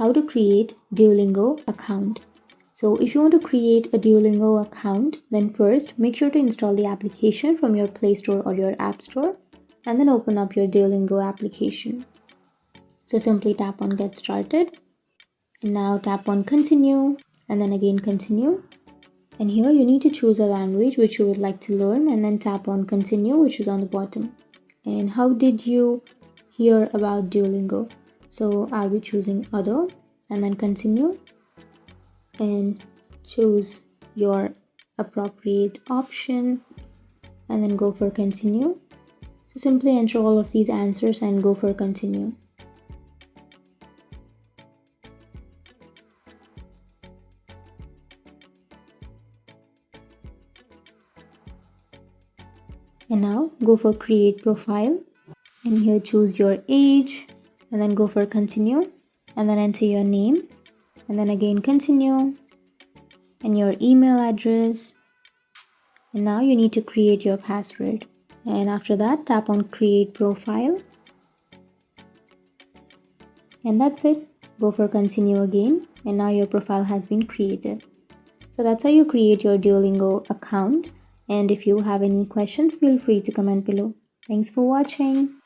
how to create Duolingo account. So if you want to create a Duolingo account, then first make sure to install the application from your Play Store or your App Store, and then open up your Duolingo application. So simply tap on Get Started, and now tap on Continue, and then again Continue. And here you need to choose a language which you would like to learn, and then tap on Continue, which is on the bottom. And how did you hear about Duolingo? So I'll be choosing Other, and then Continue, and choose your appropriate option, and then go for Continue. So simply enter all of these answers and go for Continue. And now go for Create Profile, and here choose your age, and then go for Continue, and then enter your name, and then again Continue, and your email address. And now you need to create your password, and after that tap on Create Profile, and that's it. Go for Continue again, and now your profile has been created. So that's how you create your Duolingo account. And if you have any questions, feel free to comment below. Thanks for watching.